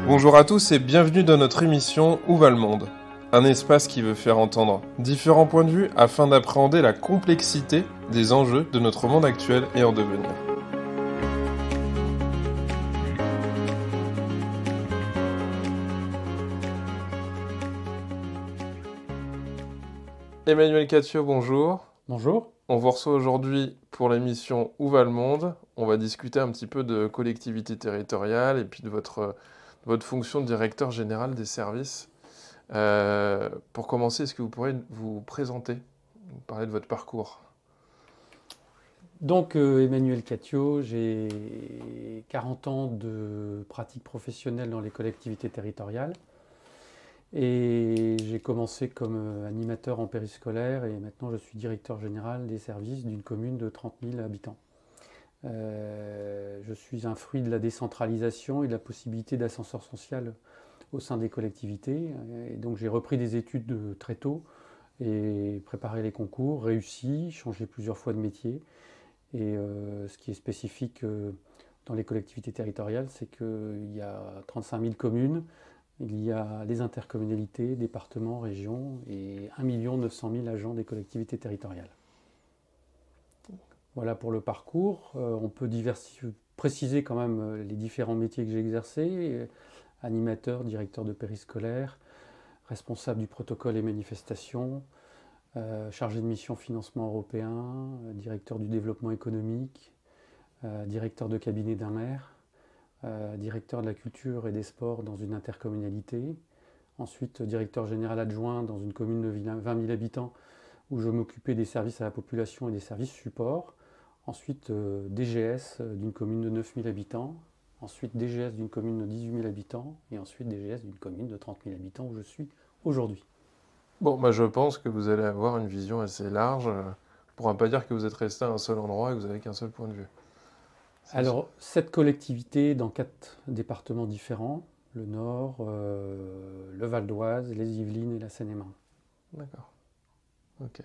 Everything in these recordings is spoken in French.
Bonjour à tous et bienvenue dans notre émission Où va le monde? Un espace qui veut faire entendre différents points de vue afin d'appréhender la complexité des enjeux de notre monde actuel et en devenir. Emmanuel Catio, bonjour. Bonjour. On vous reçoit aujourd'hui pour l'émission Où va le monde? On va discuter un petit peu de collectivité territoriale et puis de votre fonction de directeur général des services. Pour commencer, est-ce que vous pourriez vous présenter, nous parler de votre parcours? Donc Emmanuel Catio, j'ai 40 ans de pratique professionnelle dans les collectivités territoriales et j'ai commencé comme animateur en périscolaire et maintenant je suis directeur général des services d'une commune de 30 000 habitants. Je suis un fruit de la décentralisation et de la possibilité d'ascenseur social au sein des collectivités. Et donc j'ai repris des études très tôt et préparé les concours, réussi, changé plusieurs fois de métier. Et ce qui est spécifique dans les collectivités territoriales, c'est qu'il y a 35 000 communes, il y a les intercommunalités, départements, régions et 1 900 000 agents des collectivités territoriales. Voilà pour le parcours. On peut préciser quand même les différents métiers que j'ai exercés. Animateur, directeur de périscolaire, responsable du protocole et manifestations, chargé de mission financement européen, directeur du développement économique, directeur de cabinet d'un maire, directeur de la culture et des sports dans une intercommunalité, ensuite directeur général adjoint dans une commune de 20 000 habitants où je m'occupais des services à la population et des services supports, ensuite DGS d'une commune de 9 000 habitants, ensuite DGS d'une commune de 18 000 habitants et ensuite DGS d'une commune de 30 000 habitants où je suis aujourd'hui. Bon, je pense que vous allez avoir une vision assez large. On ne pourra pas dire que vous êtes resté à un seul endroit et que vous n'avez qu'un seul point de vue. Alors, cette collectivité dans 4 départements différents, le Nord, le Val d'Oise, les Yvelines et la Seine-et-Marne. D'accord. Ok.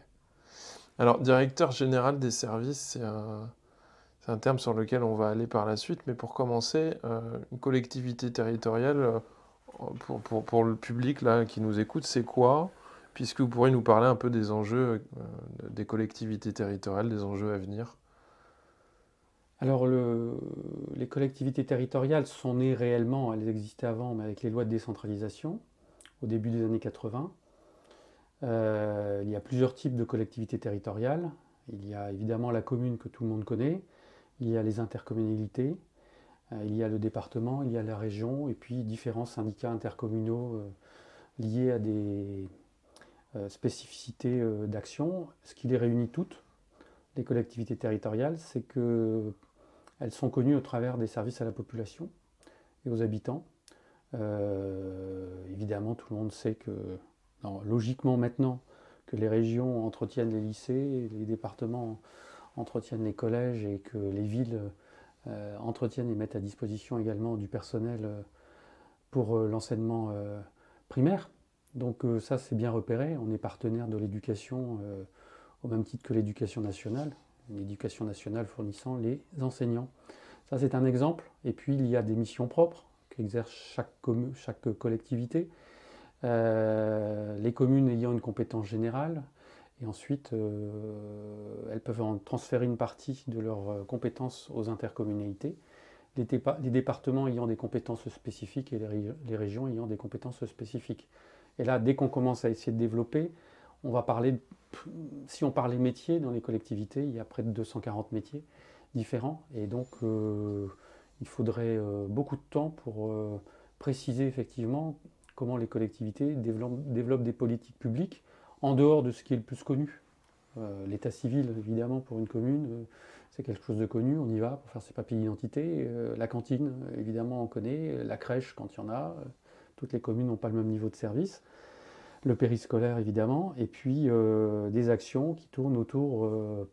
Alors, directeur général des services, c'est un terme sur lequel on va aller par la suite, mais pour commencer, une collectivité territoriale, pour le public là, qui nous écoute, c'est quoi? Puisque vous pourriez nous parler un peu des enjeux des collectivités territoriales, des enjeux à venir. Alors, les collectivités territoriales sont nées réellement, elles existaient avant, mais avec les lois de décentralisation, au début des années 80. Il y a plusieurs types de collectivités territoriales. Il y a évidemment la commune que tout le monde connaît, il y a les intercommunalités, il y a le département, il y a la région, et puis différents syndicats intercommunaux liés à des spécificités d'action. Ce qui les réunit toutes, les collectivités territoriales, c'est qu'elles sont connues au travers des services à la population et aux habitants. Évidemment, tout le monde sait que, logiquement maintenant, que les régions entretiennent les lycées, les départements entretiennent les collèges et que les villes entretiennent et mettent à disposition également du personnel pour l'enseignement primaire. Donc ça, c'est bien repéré. On est partenaire de l'éducation au même titre que l'éducation nationale. L'éducation nationale fournissant les enseignants. Ça, c'est un exemple. Et puis, il y a des missions propres qu'exerce chaque collectivité. Les communes ayant une compétence générale. Et ensuite, elles peuvent en transférer une partie de leurs compétences aux intercommunalités. Les départements ayant des compétences spécifiques et les régions ayant des compétences spécifiques. Et là, dès qu'on commence à essayer de développer, on va parler, si on parle des métiers dans les collectivités, il y a près de 240 métiers différents. Et donc, il faudrait beaucoup de temps pour préciser effectivement comment les collectivités développent des politiques publiques en dehors de ce qui est le plus connu. L'état civil, évidemment, pour une commune, c'est quelque chose de connu, on y va pour faire ses papiers d'identité. La cantine, évidemment, on connaît. La crèche, quand il y en a. Toutes les communes n'ont pas le même niveau de service. Le périscolaire, évidemment. Et puis, des actions qui tournent autour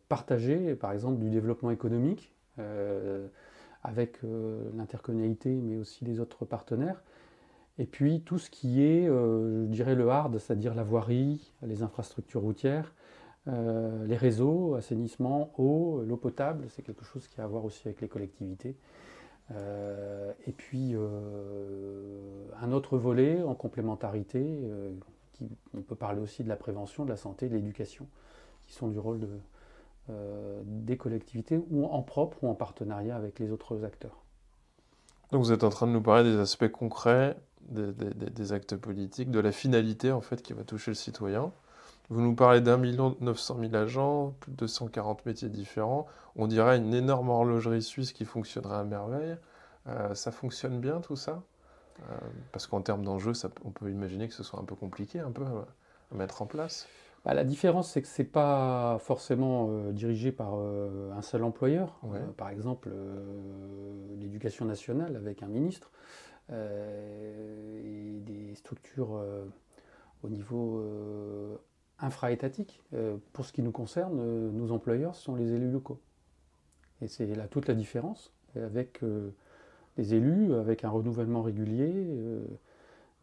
partagées, par exemple, du développement économique, avec l'intercommunalité, mais aussi les autres partenaires. Et puis tout ce qui est, je dirais, le hard, c'est-à-dire la voirie, les infrastructures routières, les réseaux, assainissement, eau, l'eau potable, c'est quelque chose qui a à voir aussi avec les collectivités. Et puis un autre volet en complémentarité, on peut parler aussi de la prévention, de la santé, de l'éducation, qui sont du rôle des collectivités, ou en propre ou en partenariat avec les autres acteurs. Donc vous êtes en train de nous parler des aspects concrets, des actes politiques, de la finalité en fait qui va toucher le citoyen. Vous nous parlez d'1 900 000 agents, plus de 240 métiers différents. On dirait une énorme horlogerie suisse qui fonctionnerait à merveille. Ça fonctionne bien tout ça? Parce qu'en termes d'enjeux, on peut imaginer que ce soit un peu compliqué un peu à mettre en place. Bah, la différence, c'est que ce n'est pas forcément dirigé par un seul employeur. Ouais. Par exemple, l'éducation nationale avec un ministre et des structures au niveau infra-étatique. Pour ce qui nous concerne, nos employeurs sont les élus locaux. Et c'est là toute la différence avec des élus, avec un renouvellement régulier,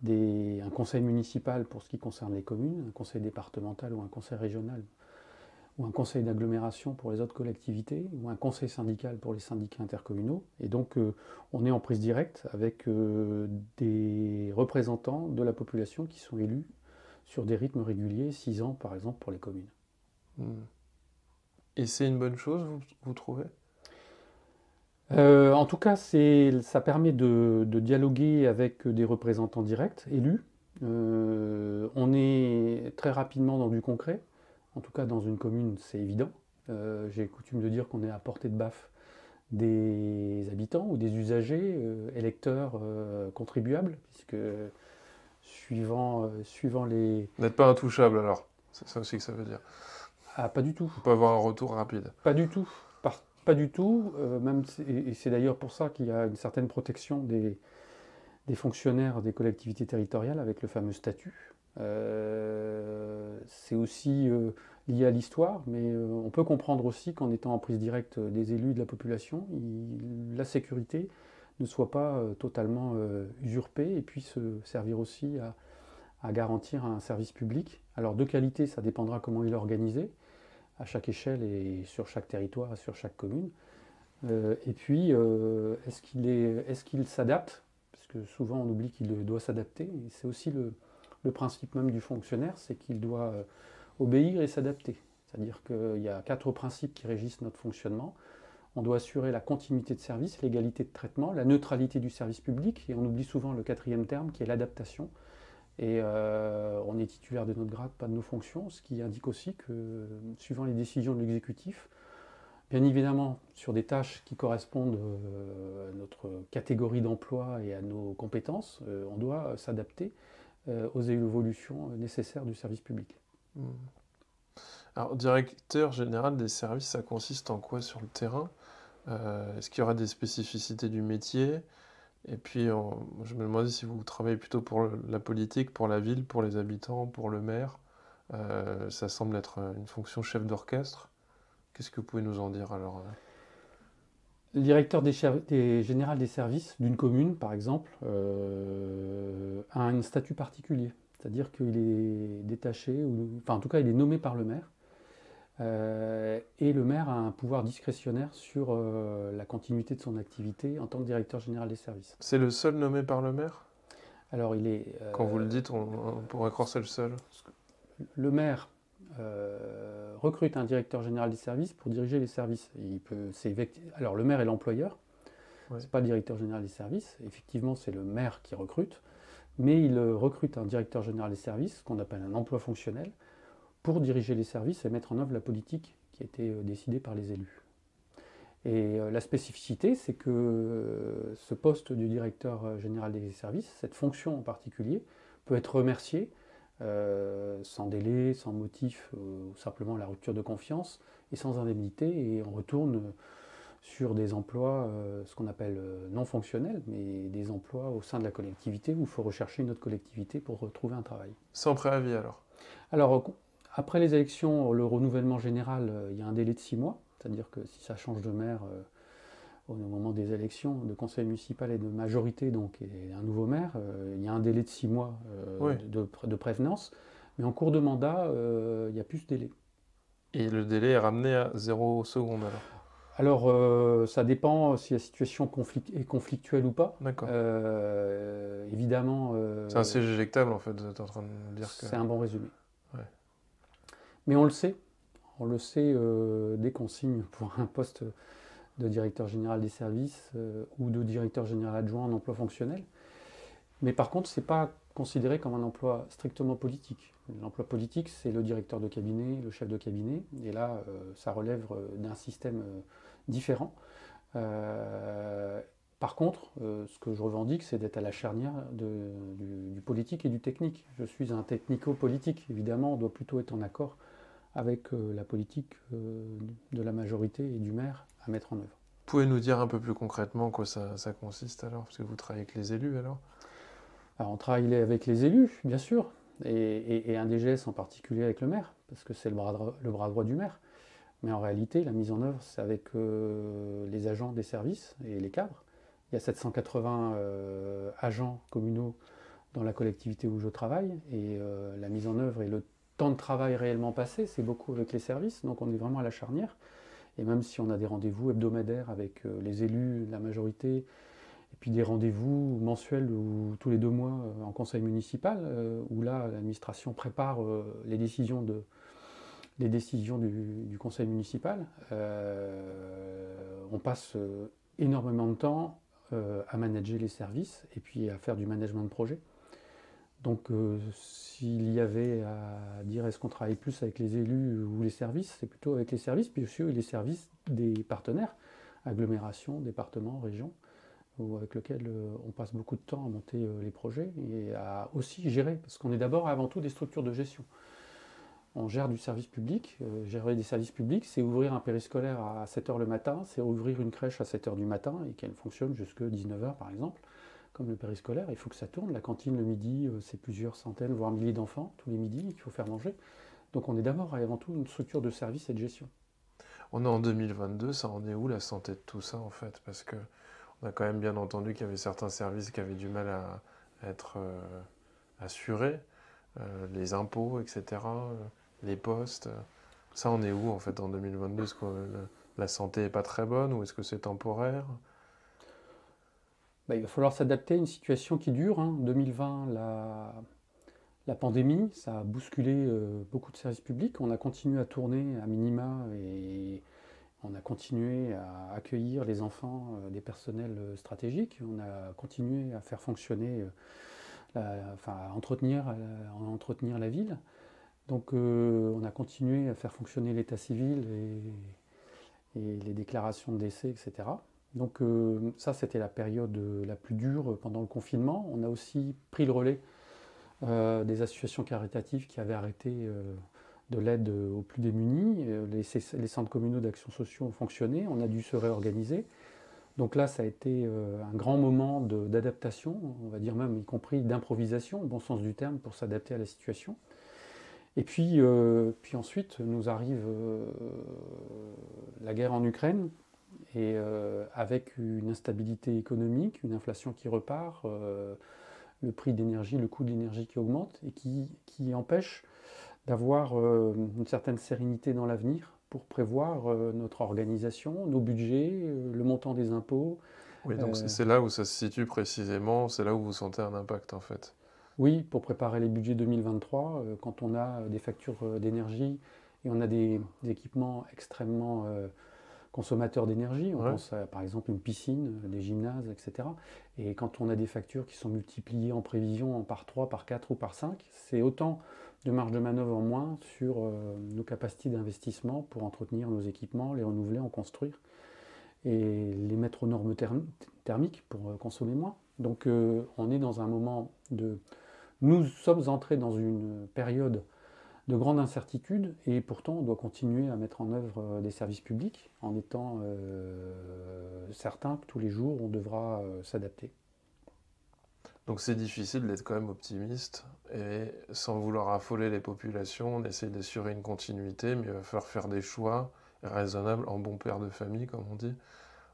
un conseil municipal pour ce qui concerne les communes, un conseil départemental ou un conseil régional, ou un conseil d'agglomération pour les autres collectivités, ou un conseil syndical pour les syndicats intercommunaux. Et donc on est en prise directe avec des représentants de la population qui sont élus sur des rythmes réguliers, 6 ans par exemple pour les communes. Et c'est une bonne chose, vous trouvez? En tout cas, ça permet de dialoguer avec des représentants directs, élus. On est très rapidement dans du concret. En tout cas, dans une commune, c'est évident. J'ai coutume de dire qu'on est à portée de baffe des habitants ou des usagers, électeurs, contribuables, puisque suivant les... Vous n'êtes pas intouchable alors, c'est ça aussi que ça veut dire. Ah, pas du tout. On peut avoir un retour rapide. Pas du tout. Pas du tout. Et c'est d'ailleurs pour ça qu'il y a une certaine protection des fonctionnaires des collectivités territoriales avec le fameux statut. C'est aussi lié à l'histoire, mais on peut comprendre aussi qu'en étant en prise directe des élus de la population, la sécurité ne soit pas totalement usurpée et puisse servir aussi à garantir un service public. Alors de qualité, ça dépendra comment il est organisé, à chaque échelle et sur chaque territoire et sur chaque commune. Et puis, est-ce qu'il s'adapte? Parce que souvent on oublie qu'il doit s'adapter. Et c'est aussi le principe même du fonctionnaire, c'est qu'il doit obéir et s'adapter. C'est-à-dire qu'il y a 4 principes qui régissent notre fonctionnement. On doit assurer la continuité de service, l'égalité de traitement, la neutralité du service public, et on oublie souvent le 4e terme qui est l'adaptation. Et on est titulaire de notre grade, pas de nos fonctions, ce qui indique aussi que, suivant les décisions de l'exécutif, bien évidemment, sur des tâches qui correspondent à notre catégorie d'emploi et à nos compétences, on doit s'adapter aux évolutions nécessaires du service public. Alors, directeur général des services, ça consiste en quoi sur le terrain? Est-ce qu'il y aura des spécificités du métier? Et puis, je me demandais si vous travaillez plutôt pour la politique, pour la ville, pour les habitants, pour le maire. Ça semble être une fonction chef d'orchestre. Qu'est-ce que vous pouvez nous en dire alors? Le directeur général des services d'une commune, par exemple, a un statut particulier. C'est-à-dire qu'il est détaché, enfin en tout cas il est nommé par le maire. Et le maire a un pouvoir discrétionnaire sur la continuité de son activité en tant que directeur général des services. C'est le seul nommé par le maire? Alors il est... Quand vous le dites, on pourrait croire que c'est le seul. Le maire recrute un directeur général des services pour diriger les services. Alors le maire est l'employeur, Ouais. c'est pas le directeur général des services. Effectivement, c'est le maire qui recrute, mais il recrute un directeur général des services, qu'on appelle un emploi fonctionnel, pour diriger les services et mettre en œuvre la politique qui a été décidée par les élus. Et la spécificité, c'est que ce poste du directeur général des services, cette fonction en particulier, peut être remerciée sans délai, sans motif, ou simplement la rupture de confiance, et sans indemnité, et on retourne sur des emplois, ce qu'on appelle non fonctionnels, mais des emplois au sein de la collectivité où il faut rechercher une autre collectivité pour retrouver un travail. Sans préavis alors? Alors, après les élections, le renouvellement général, il y a un délai de 6 mois, c'est-à-dire que si ça change de maire au moment des élections de conseil municipal et de majorité, donc et un nouveau maire, il y a un délai de 6 mois Oui. de prévenance, mais en cours de mandat, il n'y a plus ce délai. Et le délai est ramené à 0 seconde alors? Alors, ça dépend si la situation est conflictuelle ou pas. D'accord. Évidemment, C'est assez éjectable en fait, vous êtes en train de me dire que... c'est un bon résumé. Ouais. Mais on le sait dès qu'on signe pour un poste de directeur général des services ou de directeur général adjoint en emploi fonctionnel. Mais par contre, ce n'est pas considéré comme un emploi strictement politique. L'emploi politique, c'est le directeur de cabinet, le chef de cabinet, et là, ça relève d'un système différent. Par contre, ce que je revendique, c'est d'être à la charnière du politique et du technique. Je suis un technico-politique. Évidemment, on doit plutôt être en accord avec la politique de la majorité et du maire à mettre en œuvre. Vous pouvez nous dire un peu plus concrètement quoi ça consiste alors? Parce que vous travaillez avec les élus alors? Alors, on travaille avec les élus, bien sûr, et un DGS en particulier avec le maire, parce que c'est le bras droit du maire. Mais en réalité, la mise en œuvre, c'est avec les agents des services et les cadres. Il y a 780 agents communaux dans la collectivité où je travaille, et la mise en œuvre et le temps de travail réellement passé, c'est beaucoup avec les services, donc on est vraiment à la charnière. Et même si on a des rendez-vous hebdomadaires avec les élus, la majorité, et puis des rendez-vous mensuels ou tous les 2 mois en conseil municipal, où là, l'administration prépare les décisions du conseil municipal, on passe énormément de temps à manager les services et puis à faire du management de projet. Donc s'il y avait à dire est-ce qu'on travaille plus avec les élus ou les services, c'est plutôt avec les services, puis aussi les services des partenaires, agglomérations, départements, régions, avec lesquels on passe beaucoup de temps à monter les projets et à aussi gérer, parce qu'on est d'abord avant tout des structures de gestion. On gère du service public. Gérer des services publics, c'est ouvrir un périscolaire à 7h le matin, c'est ouvrir une crèche à 7h du matin et qu'elle fonctionne jusqu'à 19h par exemple, comme le périscolaire. Il faut que ça tourne. La cantine le midi, c'est plusieurs centaines, voire milliers d'enfants tous les midis qu'il faut faire manger. Donc on est d'abord et avant tout une structure de service et de gestion. On est en 2022, ça en est où la santé de tout ça en fait? Parce que on a quand même bien entendu qu'il y avait certains services qui avaient du mal à être assurés, les impôts, etc., les postes. Ça en est où en fait en 2022? Est-ce que la santé est pas très bonne ou est-ce que c'est temporaire? Il va falloir s'adapter à une situation qui dure. 2020, la pandémie, ça a bousculé beaucoup de services publics. On a continué à tourner à minima et on a continué à accueillir les enfants des personnels stratégiques. On a continué à faire fonctionner, à entretenir la ville. Donc on a continué à faire fonctionner l'état civil et les déclarations de décès, etc. Donc ça, c'était la période la plus dure pendant le confinement. On a aussi pris le relais des associations caritatives qui avaient arrêté de l'aide aux plus démunis. Les centres communaux d'action sociale ont fonctionné, on a dû se réorganiser. Donc là, ça a été un grand moment d'adaptation, on va dire même y compris d'improvisation, au bon sens du terme, pour s'adapter à la situation. Et puis ensuite nous arrive la guerre en Ukraine, et avec une instabilité économique, une inflation qui repart, le prix d'énergie, le coût de l'énergie qui augmente et qui empêche d'avoir une certaine sérénité dans l'avenir pour prévoir notre organisation, nos budgets, le montant des impôts. Oui, donc c'est là où ça se situe précisément, c'est là où vous sentez un impact en fait. Oui, pour préparer les budgets 2023, quand on a des factures d'énergie et on a des équipements extrêmement consommateurs d'énergie, on pense à par exemple une piscine, des gymnases, etc. Et quand on a des factures qui sont multipliées en prévision par 3, par 4 ou par 5, c'est autant de marge de manœuvre en moins sur nos capacités d'investissement pour entretenir nos équipements, les renouveler, en construire et les mettre aux normes thermiques pour consommer moins. Donc on est dans un moment de... Nous sommes entrés dans une période de grande incertitude et pourtant on doit continuer à mettre en œuvre des services publics en étant certain que tous les jours on devra s'adapter. Donc c'est difficile d'être quand même optimiste et sans vouloir affoler les populations, on essaie d'assurer une continuité, mais il va falloir faire des choix raisonnables en bon père de famille, comme on dit,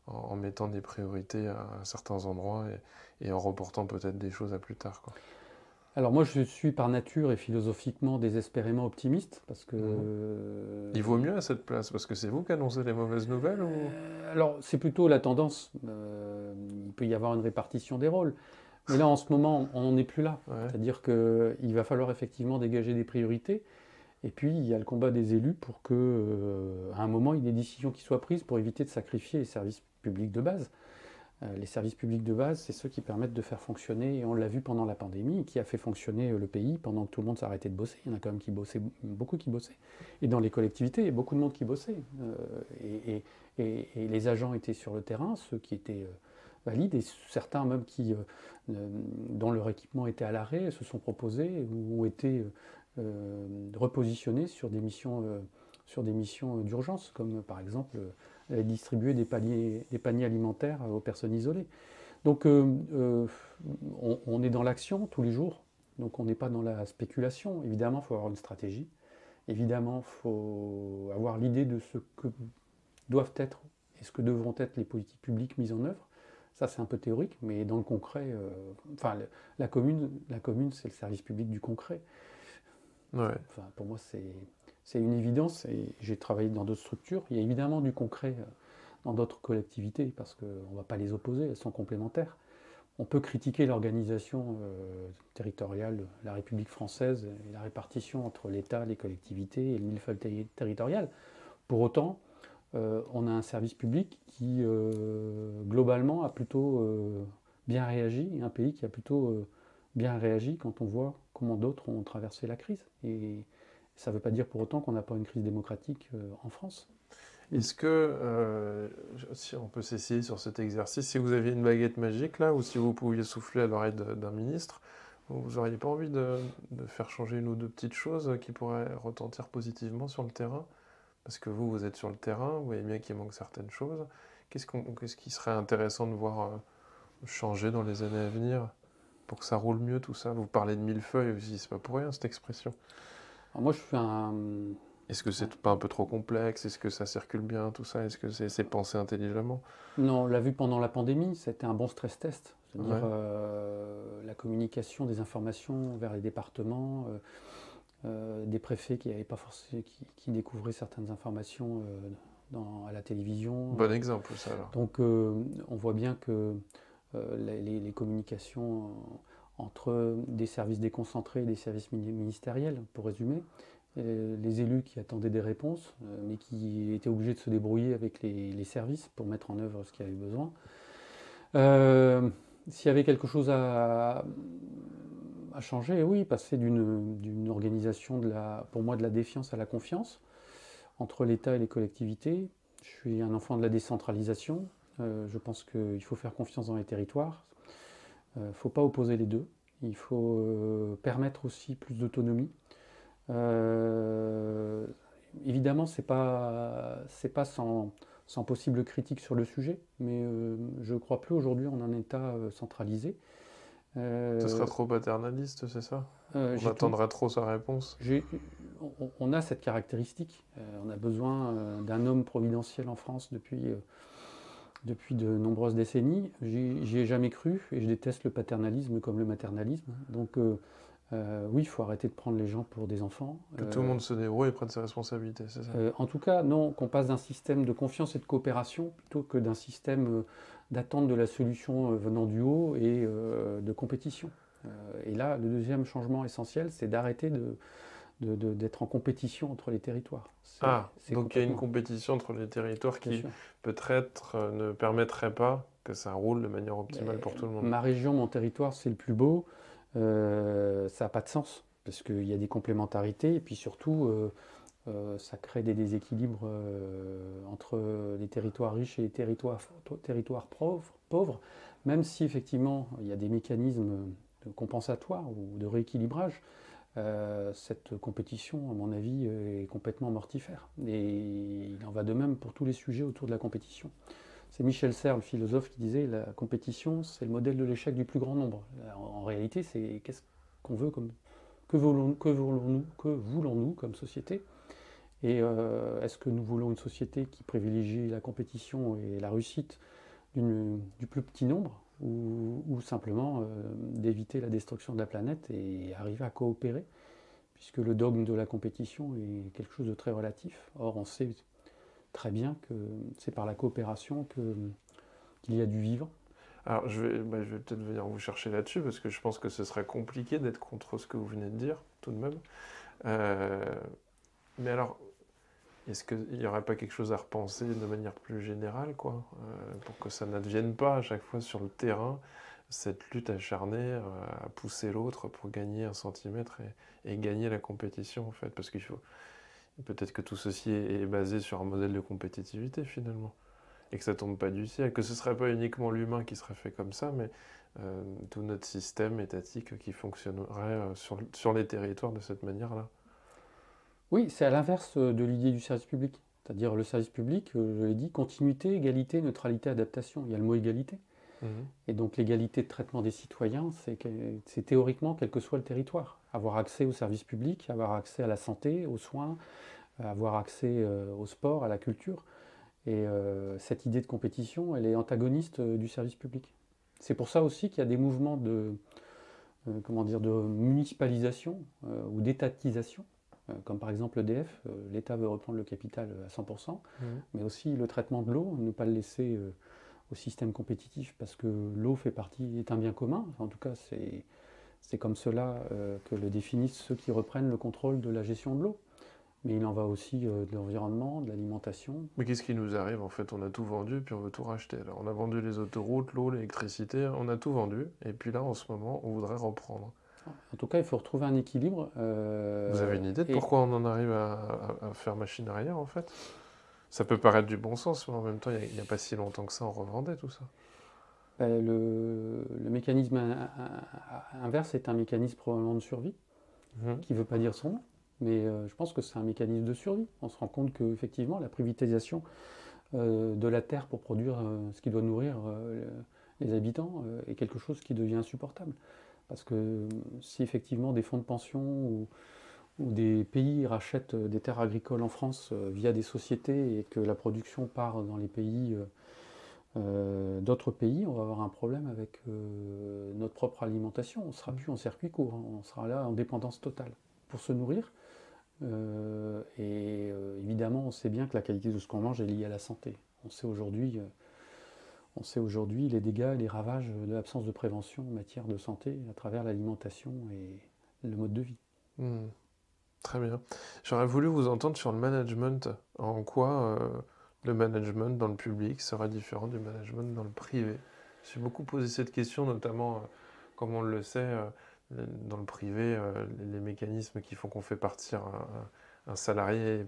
en mettant des priorités à certains endroits et en reportant peut-être des choses à plus tard, quoi. Alors moi, je suis par nature et philosophiquement désespérément optimiste, parce que... Il vaut mieux à cette place, parce que c'est vous qui annoncez les mauvaises nouvelles ou... Alors, c'est plutôt la tendance. Il peut y avoir une répartition des rôles. Mais là, en ce moment, on n'en est plus là. Ouais. C'est-à-dire qu'il va falloir effectivement dégager des priorités. Et puis, il y a le combat des élus pour que, à un moment, il y ait des décisions qui soient prises pour éviter de sacrifier les services publics de base. Les services publics de base, c'est ceux qui permettent de faire fonctionner, et on l'a vu pendant la pandémie, qui a fait fonctionner le pays pendant que tout le monde s'arrêtait de bosser. Il y en a quand même qui bossaient, beaucoup qui bossaient. Et dans les collectivités, il y a beaucoup de monde qui bossait. Et les agents étaient sur le terrain, ceux qui étaient valides, et certains même dont leur équipement était à l'arrêt, se sont proposés ou ont été repositionnés sur des missions d'urgence, comme par exemple distribuer des paniers alimentaires aux personnes isolées. Donc on est dans l'action tous les jours, donc on n'est pas dans la spéculation. Évidemment, il faut avoir une stratégie. Évidemment, il faut avoir l'idée de ce que doivent être et ce que devront être les politiques publiques mises en œuvre. Ça, c'est un peu théorique, mais dans le concret, la commune, c'est le service public du concret. Ouais. Enfin, pour moi, c'est une évidence, et j'ai travaillé dans d'autres structures. Il y a évidemment du concret dans d'autres collectivités, parce qu'on ne va pas les opposer, elles sont complémentaires. On peut critiquer l'organisation territoriale de la République française et la répartition entre l'État, les collectivités et le millefeuille territorial. Pour autant, on a un service public qui, globalement, a plutôt bien réagi, et un pays qui a plutôt bien réagi quand on voit comment d'autres ont traversé la crise. Et ça ne veut pas dire pour autant qu'on n'a pas une crise démocratique en France. Est-ce que, si on peut s'essayer sur cet exercice, si vous aviez une baguette magique là, ou si vous pouviez souffler à l'oreille d'un ministre, vous n'auriez pas envie de faire changer une ou deux petites choses qui pourraient retentir positivement sur le terrain? Parce que vous êtes sur le terrain, vous voyez bien qu'il manque certaines choses. Qu'est-ce qui serait intéressant de voir changer dans les années à venir pour que ça roule mieux tout ça? Vous parlez de millefeuille aussi, c'est pas pour rien cette expression. Alors moi, je suis Est-ce que c'est pas un peu trop complexe? Est-ce que ça circule bien tout ça? Est-ce que c'est pensé intelligemment? Non, on l'a vu pendant la pandémie, c'était un bon stress test. C'est-à-dire Ouais. la communication des informations vers les départements, des préfets qui n'avaient pas forcément, qui découvraient certaines informations à la télévision. Bon exemple ça alors. Donc on voit bien que les communications entre des services déconcentrés et des services ministériels, pour résumer, les élus qui attendaient des réponses, mais qui étaient obligés de se débrouiller avec les services pour mettre en œuvre ce qu'il y avait besoin. S'il y avait quelque chose à changer, oui, passer d'une organisation, pour moi, de la défiance à la confiance entre l'État et les collectivités. Je suis un enfant de la décentralisation. Je pense qu'il faut faire confiance dans les territoires. Il ne faut pas opposer les deux. Il faut permettre aussi plus d'autonomie. Évidemment, c'est pas sans possible critique sur le sujet, mais je ne crois plus aujourd'hui en un État centralisé. Ce serait trop paternaliste, c'est ça? On attendrait trop sa réponse. On a cette caractéristique. On a besoin d'un homme providentiel en France depuis de nombreuses décennies. J'y ai jamais cru, et je déteste le paternalisme comme le maternalisme. Donc oui, il faut arrêter de prendre les gens pour des enfants. Que tout le monde se débrouille et prenne ses responsabilités, c'est ça? En tout cas, non, qu'on passe d'un système de confiance et de coopération plutôt que d'un système d'attente de la solution venant du haut et de compétition. Et là, le deuxième changement essentiel, c'est d'arrêter d'être en compétition entre les territoires. Donc il y a une compétition entre les territoires qui peut-être ne permettrait pas que ça roule de manière optimale pour tout le monde. Ma région, mon territoire, c'est le plus beau. Ça n'a pas de sens, parce qu'il y a des complémentarités, et puis surtout, ça crée des déséquilibres entre les territoires riches et les territoires pauvres, même si effectivement il y a des mécanismes compensatoires ou de rééquilibrage. Cette compétition, à mon avis, est complètement mortifère. Et il en va de même pour tous les sujets autour de la compétition. C'est Michel Serres, le philosophe, qui disait la compétition, c'est le modèle de l'échec du plus grand nombre. En réalité, c'est qu'est-ce qu'on veut que voulons-nous comme société? Et est-ce que nous voulons une société qui privilégie la compétition et la réussite du plus petit nombre, ou simplement d'éviter la destruction de la planète et arriver à coopérer, puisque le dogme de la compétition est quelque chose de très relatif. Or, on sait très bien que c'est par la coopération qu'il y a du vivre. Alors, je vais peut-être venir vous chercher là-dessus, parce que je pense que ce serait compliqué d'être contre ce que vous venez de dire, tout de même. Euh, mais alors, est-ce qu'il n'y aurait pas quelque chose à repenser de manière plus générale, quoi, pour que ça n'advienne pas à chaque fois sur le terrain, cette lutte acharnée à pousser l'autre pour gagner un centimètre et gagner la compétition, en fait, parce qu'il faut... Peut-être que tout ceci est basé sur un modèle de compétitivité, finalement, et que ça tombe pas du ciel, que ce serait pas uniquement l'humain qui serait fait comme ça, mais tout notre système étatique qui fonctionnerait sur les territoires de cette manière-là. Oui, c'est à l'inverse de l'idée du service public. C'est-à-dire le service public, je l'ai dit, continuité, égalité, neutralité, adaptation. Il y a le mot égalité. Mhm. Et donc l'égalité de traitement des citoyens, c'est théoriquement quel que soit le territoire. Avoir accès aux services publics, avoir accès à la santé, aux soins, avoir accès au sport, à la culture. Et cette idée de compétition, elle est antagoniste du service public. C'est pour ça aussi qu'il y a des mouvements comment dire, de municipalisation ou d'étatisation, comme par exemple l'EDF. L'État veut reprendre le capital à 100%, Mhm. mais aussi le traitement de l'eau, ne pas le laisser au système compétitif, parce que l'eau est un bien commun. En tout cas, c'est comme cela que le définissent ceux qui reprennent le contrôle de la gestion de l'eau. Mais il en va aussi de l'environnement, de l'alimentation. Mais qu'est-ce qui nous arrive en fait? On a tout vendu, puis on veut tout racheter. Alors, on a vendu les autoroutes, l'eau, l'électricité, on a tout vendu, et puis là, en ce moment, on voudrait reprendre. En tout cas, il faut retrouver un équilibre. Vous avez une idée de Et pourquoi on en arrive à faire machine arrière en fait? Ça peut paraître du bon sens, mais en même temps, il n'y a pas si longtemps que ça, on revendait tout ça. le mécanisme inverse est un mécanisme probablement de survie, Mhm. qui ne veut pas dire son nom. Mais je pense que c'est un mécanisme de survie. On se rend compte qu'effectivement, la privatisation de la terre pour produire ce qui doit nourrir les habitants est quelque chose qui devient insupportable. Parce que si effectivement des fonds de pension ou des pays rachètent des terres agricoles en France via des sociétés et que la production part dans les pays d'autres pays, on va avoir un problème avec notre propre alimentation. On ne sera plus en circuit court, hein. On sera là en dépendance totale pour se nourrir. Évidemment, on sait bien que la qualité de ce qu'on mange est liée à la santé. On sait aujourd'hui les dégâts et les ravages de l'absence de prévention en matière de santé à travers l'alimentation et le mode de vie. Hmm. Très bien. J'aurais voulu vous entendre sur le management. En quoi le management dans le public serait différent du management dans le privé? J'ai beaucoup posé cette question, notamment, comme on le sait, dans le privé, les mécanismes qui font qu'on fait partir un salarié sont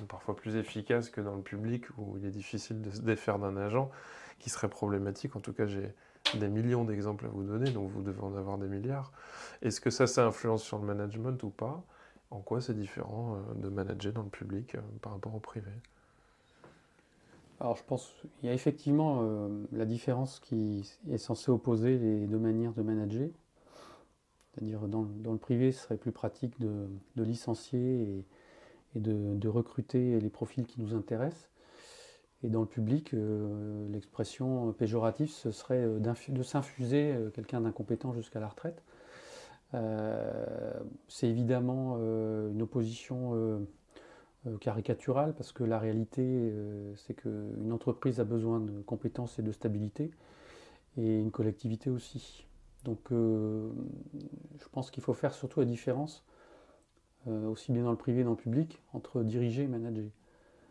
parfois plus efficaces que dans le public, où il est difficile de se défaire d'un agent, qui serait problématique. En tout cas, j'ai des millions d'exemples à vous donner, donc vous devez en avoir des milliards. Est-ce que ça influence sur le management ou pas? En quoi c'est différent de manager dans le public par rapport au privé? Alors je pense qu'il y a effectivement la différence qui est censée opposer les deux manières de manager. C'est-à-dire dans le privé, ce serait plus pratique de licencier et de recruter les profils qui nous intéressent. Et dans le public, l'expression péjorative, ce serait de s'infuser quelqu'un d'incompétent jusqu'à la retraite. C'est évidemment une opposition caricaturale, parce que la réalité, c'est qu'une entreprise a besoin de compétences et de stabilité, et une collectivité aussi. Donc je pense qu'il faut faire surtout la différence, aussi bien dans le privé que dans le public, entre diriger et manager.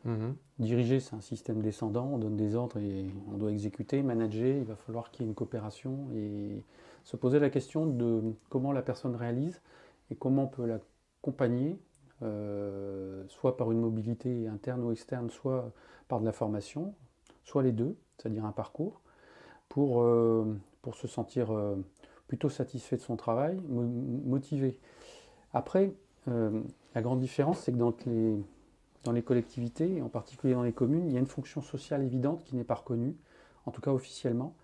Mhm. Diriger, c'est un système descendant, on donne des ordres et on doit exécuter. Manager, il va falloir qu'il y ait une coopération et se poser la question de comment la personne réalise et comment on peut l'accompagner, soit par une mobilité interne ou externe, soit par de la formation, soit les deux, c'est-à-dire un parcours, pour se sentir plutôt satisfait de son travail, motivé. Après, la grande différence, c'est que dans les collectivités, et en particulier dans les communes, il y a une fonction sociale évidente qui n'est pas reconnue, en tout cas officiellement.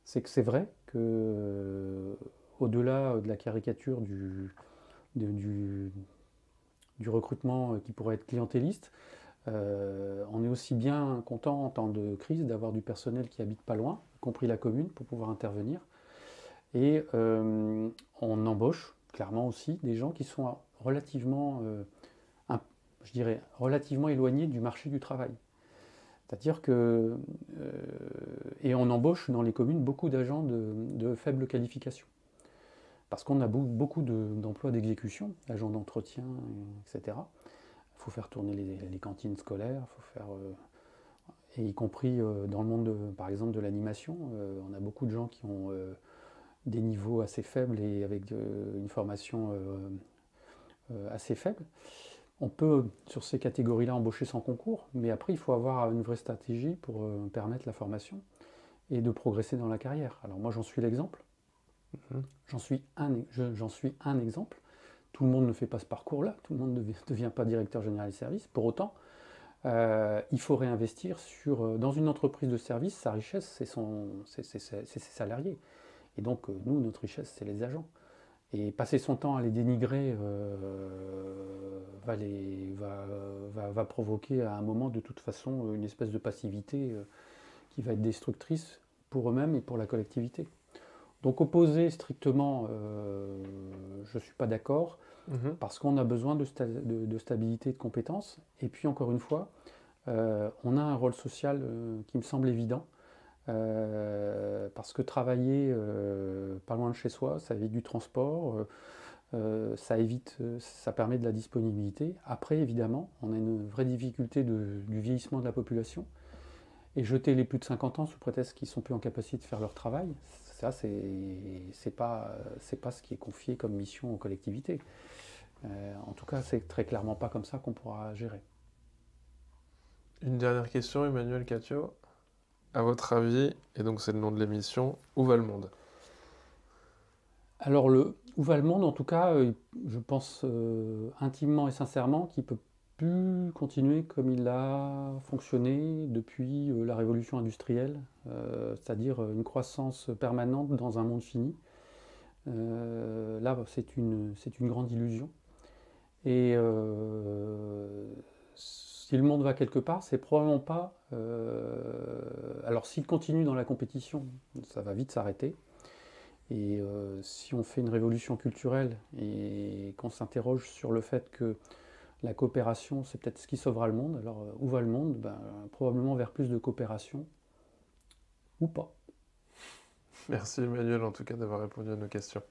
C'est que c'est vrai que, au-delà de la caricature du recrutement qui pourrait être clientéliste, On est aussi bien content en temps de crise d'avoir du personnel qui habite pas loin, y compris la commune, pour pouvoir intervenir. Et on embauche clairement aussi des gens qui sont relativement, je dirais, relativement éloignés du marché du travail. C'est-à-dire que, et on embauche dans les communes beaucoup d'agents de faible qualification. Parce qu'on a beaucoup d'emplois d'exécution, agents d'entretien, etc. Il faut faire tourner les cantines scolaires, faut faire, et y compris dans le monde, par exemple, de l'animation. On a beaucoup de gens qui ont des niveaux assez faibles et avec une formation assez faible. On peut, sur ces catégories-là, embaucher sans concours, mais après, il faut avoir une vraie stratégie pour permettre la formation et de progresser dans la carrière. Alors moi, j'en suis l'exemple. J'en suis un exemple. Tout le monde ne fait pas ce parcours-là, tout le monde ne devient pas directeur général des services. Pour autant, il faut réinvestir dans une entreprise de service, sa richesse, c'est ses salariés. Et donc, nous, notre richesse, c'est les agents. Et passer son temps à les dénigrer va provoquer à un moment, de toute façon, une espèce de passivité qui va être destructrice pour eux-mêmes et pour la collectivité. Donc opposer strictement, je ne suis pas d'accord, parce qu'on a besoin de stabilité et de compétences. Et puis encore une fois, on a un rôle social qui me semble évident, parce que travailler pas loin de chez soi, ça évite du transport, ça permet de la disponibilité. Après, évidemment, on a une vraie difficulté du vieillissement de la population. Et jeter les plus de 50 ans sous prétexte qu'ils ne sont plus en capacité de faire leur travail, ça, c'est pas ce qui est confié comme mission aux collectivités. En tout cas, c'est très clairement pas comme ça qu'on pourra gérer. Une dernière question, Emmanuel Catio. À votre avis, et donc c'est le nom de l'émission, où va le monde? Alors, où va le monde, en tout cas, je pense intimement et sincèrement qu'il ne peut plus continuer comme il a fonctionné depuis la révolution industrielle, c'est-à-dire une croissance permanente dans un monde fini. Là, c'est une grande illusion. Et si le monde va quelque part, c'est probablement pas. Alors, s'il continue dans la compétition, ça va vite s'arrêter. Et si on fait une révolution culturelle et qu'on s'interroge sur le fait que la coopération, c'est peut-être ce qui sauvera le monde, alors où va le monde? Probablement vers plus de coopération, ou pas. Merci Emmanuel en tout cas d'avoir répondu à nos questions.